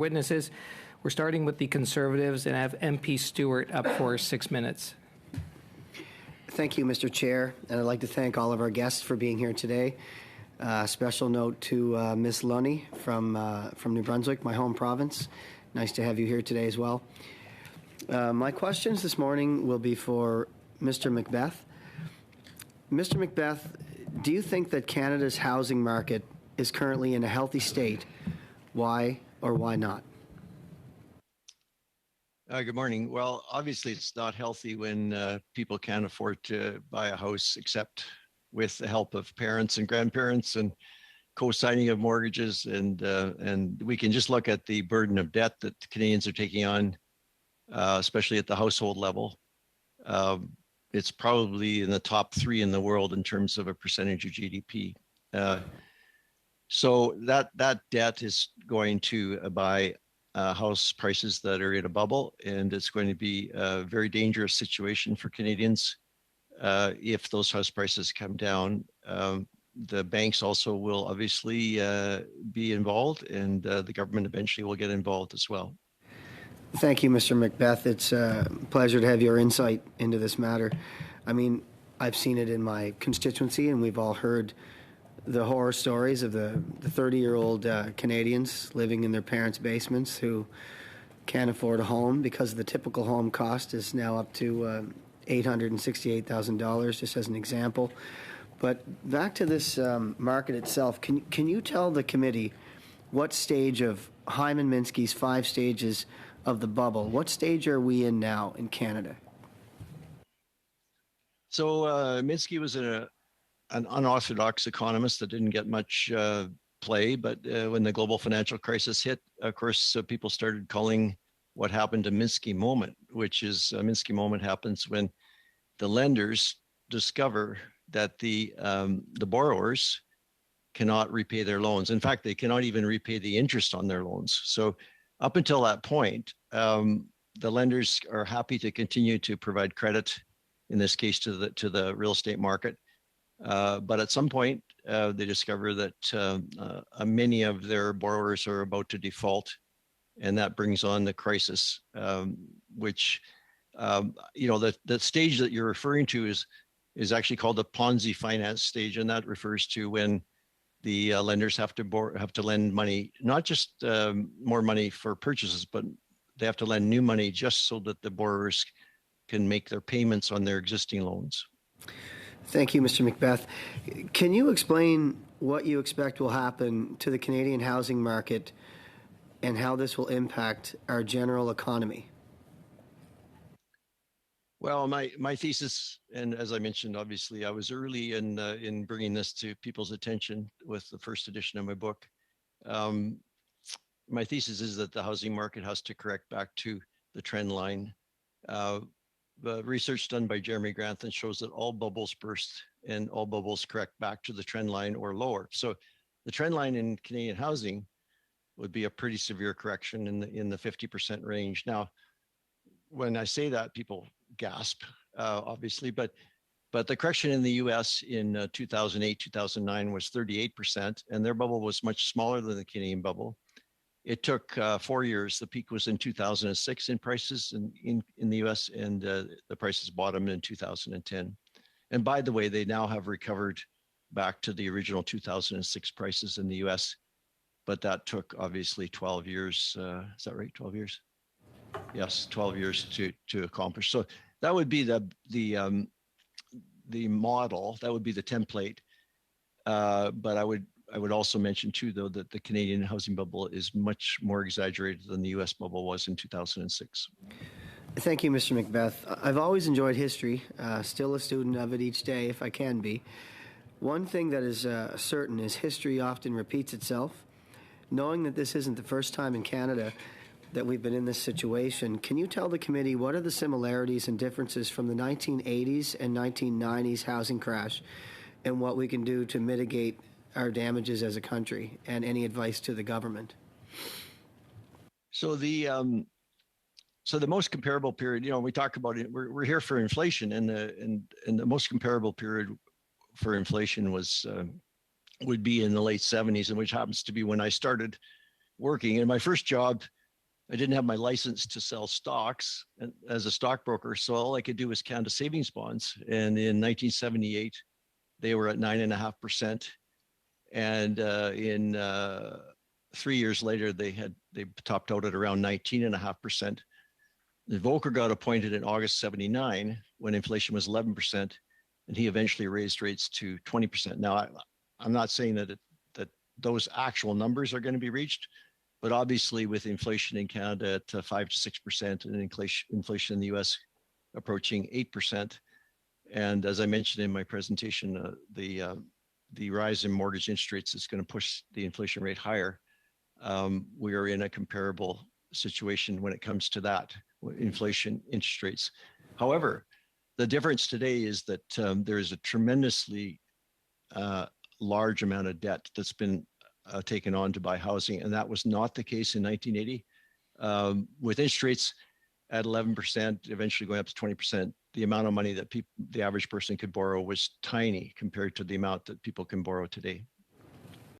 Witnesses. We're starting with the Conservatives and have MP Stewart up for 6 minutes. Thank you, Mr. Chair, and I'd like to thank all of our guests for being here today. Special note to Ms. Lunny from New Brunswick, my home province. Nice to have you here today as well. My questions this morning will be for Mr. McBeth. Mr. McBeth, do you think that Canada's housing market is currently in a healthy state? Why or why not? Good morning. Well, obviously it's not healthy when people can't afford to buy a house except with the help of parents and grandparents and co-signing of mortgages. And we can just look at the burden of debt that Canadians are taking on, especially at the household level. It's probably in the top 3 in the world in terms of a percentage of GDP. So that debt is going to buy house prices that are in a bubble, and it's going to be a very dangerous situation for Canadians if those house prices come down. The banks also will obviously be involved, and the government eventually will get involved as well. Thank you, Mr. McBeth. It's a pleasure to have your insight into this matter. I mean, I've seen it in my constituency, and we've all heard the horror stories of the 30-year-old Canadians living in their parents' basements who can't afford a home because the typical home cost is now up to $868,000, just as an example. But back to this market itself, can you tell the committee what stage of Hyman Minsky's 5 stages of the bubble, what stage are we in now in Canada? So Minsky was an unorthodox economist that didn't get much play, but when the global financial crisis hit, of course, people started calling what happened a Minsky moment, which is a Minsky moment happens when the lenders discover that the borrowers cannot repay their loans. In fact, they cannot even repay the interest on their loans. So up until that point, the lenders are happy to continue to provide credit, in this case to the real estate market. But at some point, they discover that many of their borrowers are about to default, and that brings on the crisis, which, the stage that you're referring to is actually called the Ponzi finance stage, and that refers to when the lenders have to lend money, not just more money for purchases, but they have to lend new money just so that the borrowers can make their payments on their existing loans. Thank you, Mr. McBeth. Can you explain what you expect will happen to the Canadian housing market and how this will impact our general economy? Well, my thesis, and as I mentioned, obviously, I was early in bringing this to people's attention with the first edition of my book. My thesis is that the housing market has to correct back to the trend line. The research done by Jeremy Grantham shows that all bubbles burst and all bubbles correct back to the trend line or lower. So the trend line in Canadian housing would be a pretty severe correction in the 50% range. Now, when I say that, people gasp, obviously, but the correction in the US in 2008, 2009 was 38%, and their bubble was much smaller than the Canadian bubble. It took 4 years. The peak was in 2006 in prices in the US, and the prices bottomed in 2010. And by the way, they now have recovered back to the original 2006 prices in the US, but that took obviously 12 years. Is that right? 12 years? Yes, 12 years to accomplish. So that would be the model. That would be the template. But I would also mention too, though, that the Canadian housing bubble is much more exaggerated than the US bubble was in 2006. Thank you, Mr. McBeth. I've always enjoyed history, still a student of it each day if I can be. One thing that is certain is history often repeats itself. Knowing that this isn't the first time in Canada that we've been in this situation, can you tell the committee what are the similarities and differences from the 1980s and 1990s housing crash and what we can do to mitigate our damages as a country, and any advice to the government? So the most comparable period, we talk about it. We're here for inflation, and the most comparable period for inflation would be in the late 70s, and which happens to be when I started working. In my first job, I didn't have my license to sell stocks as a stockbroker, so all I could do was Canada Savings Bonds. And in 1978, they were at 9.5%, and in 3 years later, they topped out at around 19.5%. Volcker got appointed in August '79 when inflation was 11%, and he eventually raised rates to 20%. Now, I'm not saying that those actual numbers are going to be reached, but obviously with inflation in Canada at 5 to 6% and inflation in the US approaching 8%, and as I mentioned in my presentation, the rise in mortgage interest rates is going to push the inflation rate higher. We are in a comparable situation when it comes to that inflation interest rates. However, the difference today is that there is a tremendously large amount of debt that's been taken on to buy housing, and that was not the case in 1980. With interest rates at 11%, eventually going up to 20%, the amount of money that the average person could borrow was tiny compared to the amount that people can borrow today.